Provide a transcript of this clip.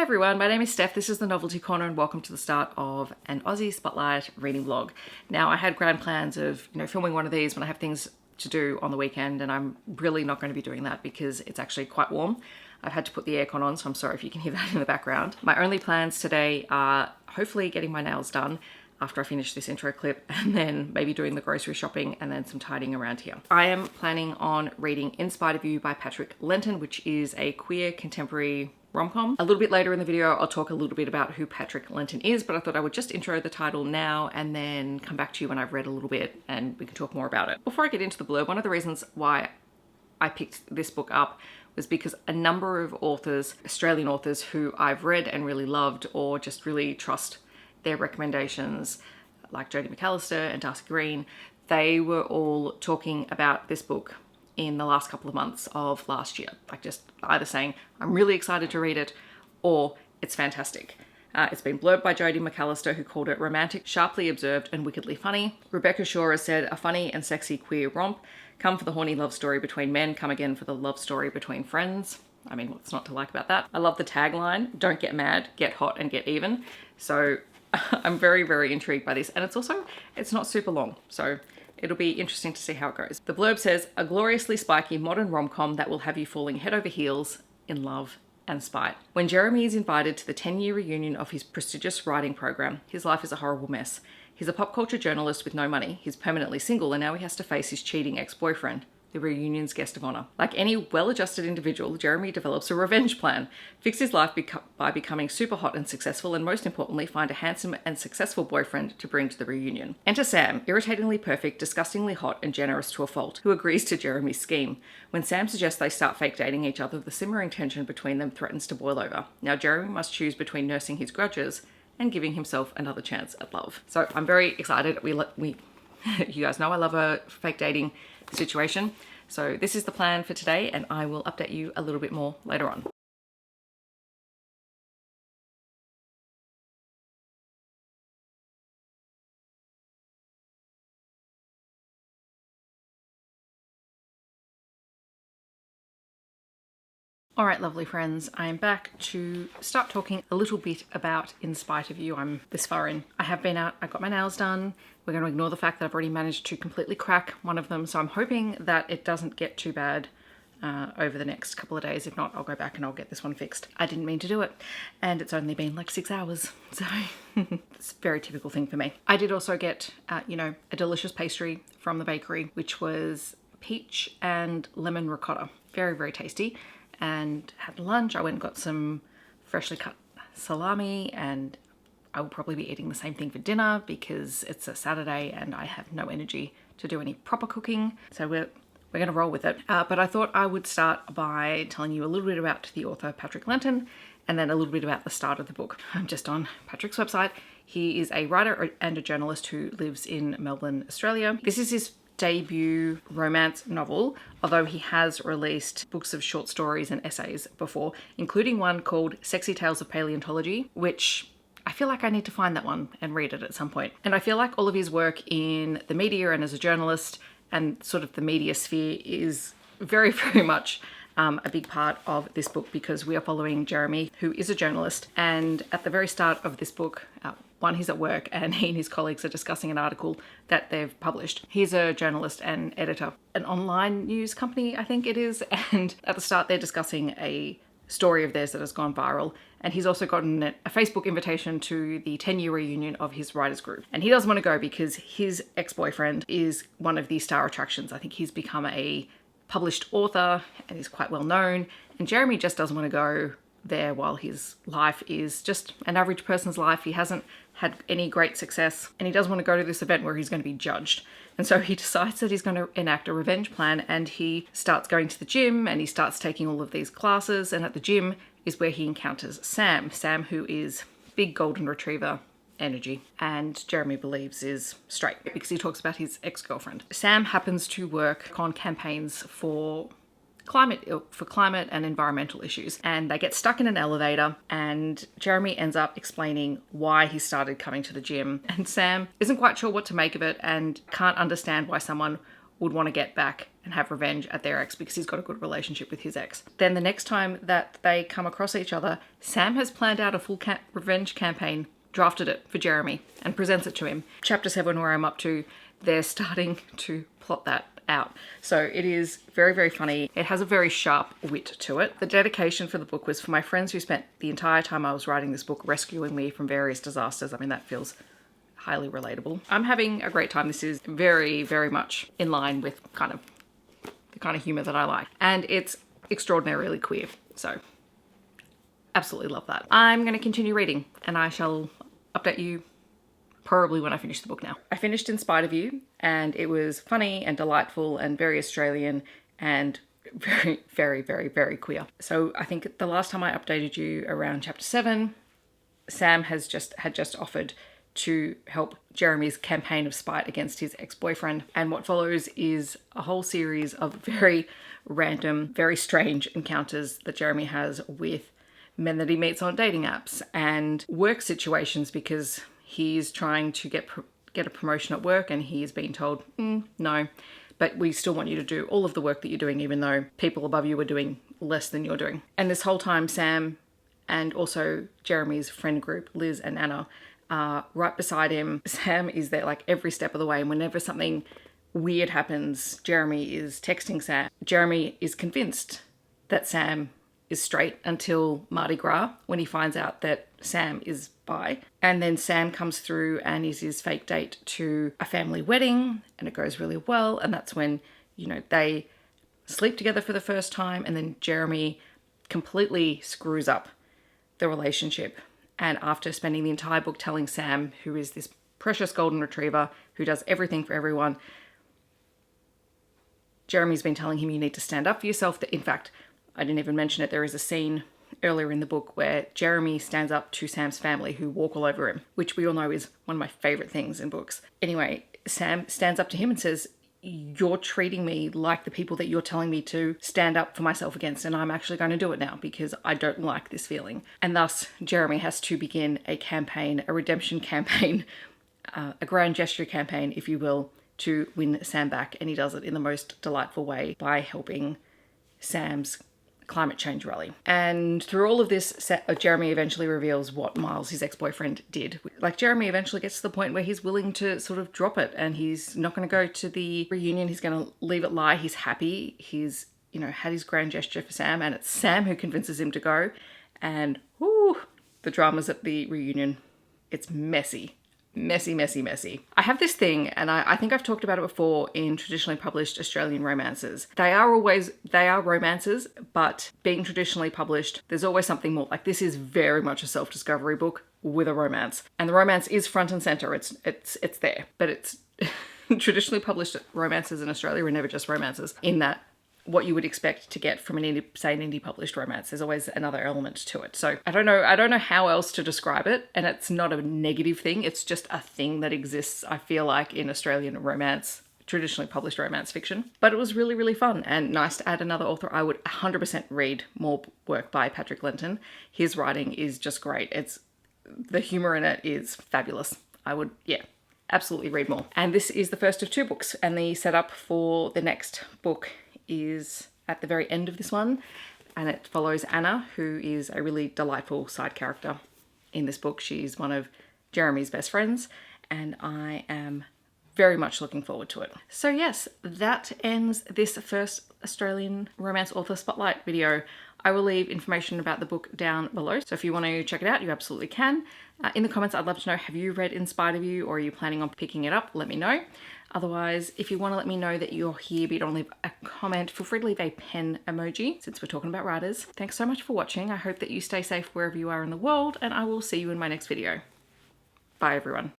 everyone, my name is Steph, this is the Novelty Corner and welcome to the start of an Aussie Spotlight reading vlog. Now I had grand plans of, filming one of these when I have things to do on the weekend, and I'm really not going to be doing that because it's actually quite warm. I've had to put the aircon on, so I'm sorry if you can hear that in the background. My only plans today are hopefully getting my nails done after I finish this intro clip, and then maybe doing the grocery shopping and then some tidying around here. I am planning on reading In Spite of You by Patrick Lenton, which is a queer contemporary rom-com. A little bit later in the video, I'll talk a little bit about who Patrick Lenton is, but I thought I would just intro the title now and then come back to you when I've read a little bit and we can talk more about it. Before I get into the blurb, one of the reasons why I picked this book up was because a number of authors, Australian authors who I've read and really loved or just really trust their recommendations, like Jodie McAllister and Darcy Green, they were all talking about this book in the last couple of months of last year. Like just either saying, I'm really excited to read it, or it's fantastic. It's been blurbed by Jodie McAllister, who called it romantic, sharply observed, and wickedly funny. Rebecca Shaw has said, a funny and sexy queer romp. Come for the horny love story between men, come again for the love story between friends. I mean, what's not to like about that? I love the tagline, don't get mad, get hot and get even. So I'm very, very intrigued by this. And it's not super long. So it'll be interesting to see how it goes. The blurb says, a gloriously spiky modern rom-com that will have you falling head over heels in love and spite. When Jeremy is invited to the 10-year reunion of his prestigious writing program, his life is a horrible mess. He's a pop culture journalist with no money. He's permanently single and now he has to face his cheating ex-boyfriend, the reunion's guest of honor. Like any well-adjusted individual, Jeremy develops a revenge plan, fix his life by becoming super hot and successful, and most importantly, find a handsome and successful boyfriend to bring to the reunion. Enter Sam, irritatingly perfect, disgustingly hot, and generous to a fault, who agrees to Jeremy's scheme. When Sam suggests they start fake dating each other, the simmering tension between them threatens to boil over. Now Jeremy must choose between nursing his grudges and giving himself another chance at love. So I'm very excited. You guys know I love a fake dating situation. So this is the plan for today, and I will update you a little bit more later on. All right, lovely friends, I am back to start talking a little bit about In Spite of You. I'm this far in. I have been out, I got my nails done. We're going to ignore the fact that I've already managed to completely crack one of them. So I'm hoping that it doesn't get too bad over the next couple of days. If not, I'll go back and I'll get this one fixed. I didn't mean to do it. And it's only been like 6 hours. So it's a very typical thing for me. I did also get, a delicious pastry from the bakery, which was peach and lemon ricotta. Very, very tasty. And had lunch. I went and got some freshly cut salami, and I will probably be eating the same thing for dinner because it's a Saturday and I have no energy to do any proper cooking. So we're going to roll with it. But I thought I would start by telling you a little bit about the author Patrick Lenton and then a little bit about the start of the book. I'm just on Patrick's website. He is a writer and a journalist who lives in Melbourne, Australia. This is his debut romance novel, although he has released books of short stories and essays before, including one called Sexy Tales of Paleontology, which I feel like I need to find that one and read it at some point. And I feel like all of his work in the media and as a journalist and sort of the media sphere is very, very much a big part of this book, because we are following Jeremy, who is a journalist. And at the very start of this book, he's at work and he and his colleagues are discussing an article that they've published. He's a journalist and editor, an online news company, I think it is. And at the start, they're discussing a story of theirs that has gone viral. And he's also gotten a Facebook invitation to the 10-year reunion of his writers group. And he doesn't want to go because his ex-boyfriend is one of the star attractions. I think he's become a published author and is quite well known. And Jeremy just doesn't want to go there while his life is just an average person's life. He hasn't had any great success and he doesn't want to go to this event where he's going to be judged. And so he decides that he's going to enact a revenge plan, and he starts going to the gym and he starts taking all of these classes. And at the gym is where he encounters Sam, who is big golden retriever energy, and Jeremy believes is straight because he talks about his ex-girlfriend. Sam happens to work on campaigns for climate and environmental issues, and they get stuck in an elevator, and Jeremy ends up explaining why he started coming to the gym, and Sam isn't quite sure what to make of it and can't understand why someone would want to get back and have revenge at their ex because he's got a good relationship with his ex. Then the next time that they come across each other, Sam has planned out a full revenge campaign, drafted it for Jeremy and presents it to him. Chapter 7, where I'm up to, they're starting to plot that out. So it is very, very funny. It has a very sharp wit to it. The dedication for the book was for my friends who spent the entire time I was writing this book rescuing me from various disasters. I mean, that feels highly relatable. I'm having a great time. This is very, very much in line with the kind of humor that I like. And it's extraordinarily queer. So absolutely love that. I'm going to continue reading and I shall update you probably when I finish the book now. I finished In Spite of You and it was funny and delightful and very Australian and very, very, very, very queer. So I think the last time I updated you around chapter 7, Sam had just offered to help Jeremy's campaign of spite against his ex-boyfriend. And what follows is a whole series of very random, very strange encounters that Jeremy has with men that he meets on dating apps and work situations because he's trying to get a promotion at work and he's been told, no, but we still want you to do all of the work that you're doing even though people above you are doing less than you're doing. And this whole time, Sam and also Jeremy's friend group, Liz and Anna, right beside him. Sam is there like every step of the way, and whenever something weird happens, Jeremy is texting Sam. Jeremy is convinced that Sam is straight until Mardi Gras, when he finds out that Sam is bi. And then Sam comes through and is his fake date to a family wedding, and it goes really well. And that's when, you know, they sleep together for the first time, and then Jeremy completely screws up the relationship. And after spending the entire book telling Sam, who is this precious golden retriever who does everything for everyone, Jeremy's been telling him you need to stand up for yourself. That, in fact, I didn't even mention it, there is a scene earlier in the book where Jeremy stands up to Sam's family who walk all over him, which we all know is one of my favourite things in books. Anyway, Sam stands up to him and says, you're treating me like the people that you're telling me to stand up for myself against, and I'm actually going to do it now because I don't like this feeling. And thus, Jeremy has to begin a campaign, a redemption campaign, a grand gesture campaign, if you will, to win Sam back. And he does it in the most delightful way by helping Sam's climate change rally. And through all of this, Jeremy eventually reveals what Miles, his ex-boyfriend, did. Like, Jeremy eventually gets to the point where he's willing to sort of drop it and he's not going to go to the reunion. He's going to leave it lie. He's happy. He's, you know, had his grand gesture for Sam, and it's Sam who convinces him to go. And whoo, the dramas at the reunion. It's messy. Messy, messy, messy. I have this thing, and I think I've talked about it before in traditionally published Australian romances. They are romances, but being traditionally published, there's always something more. Like, this is very much a self-discovery book with a romance. And the romance is front and center. It's there. But it's traditionally published romances in Australia are never just romances, in that what you would expect to get from an indie published romance. There's always another element to it. So I don't know how else to describe it. And it's not a negative thing. It's just a thing that exists, I feel like, in Australian romance, traditionally published romance fiction. But it was really, really fun and nice to add another author. I would 100% read more work by Patrick Lenton. His writing is just great. The humor in it is fabulous. I would, absolutely read more. And this is the first of 2 books. And the setup for the next book is at the very end of this one, and it follows Anna, who is a really delightful side character in this book. She's one of Jeremy's best friends, and I am very much looking forward to it. So yes, that ends this first Australian romance author spotlight video. I will leave information about the book down below, so if you want to check it out, you absolutely can. In the comments, I'd love to know, have you read In Spite of You, or are you planning on picking it up? Let me know. Otherwise, if you want to let me know that you're here but you don't leave a comment, feel free to leave a pen emoji, since we're talking about writers. Thanks so much for watching. I hope that you stay safe wherever you are in the world, and I will see you in my next video. Bye, everyone.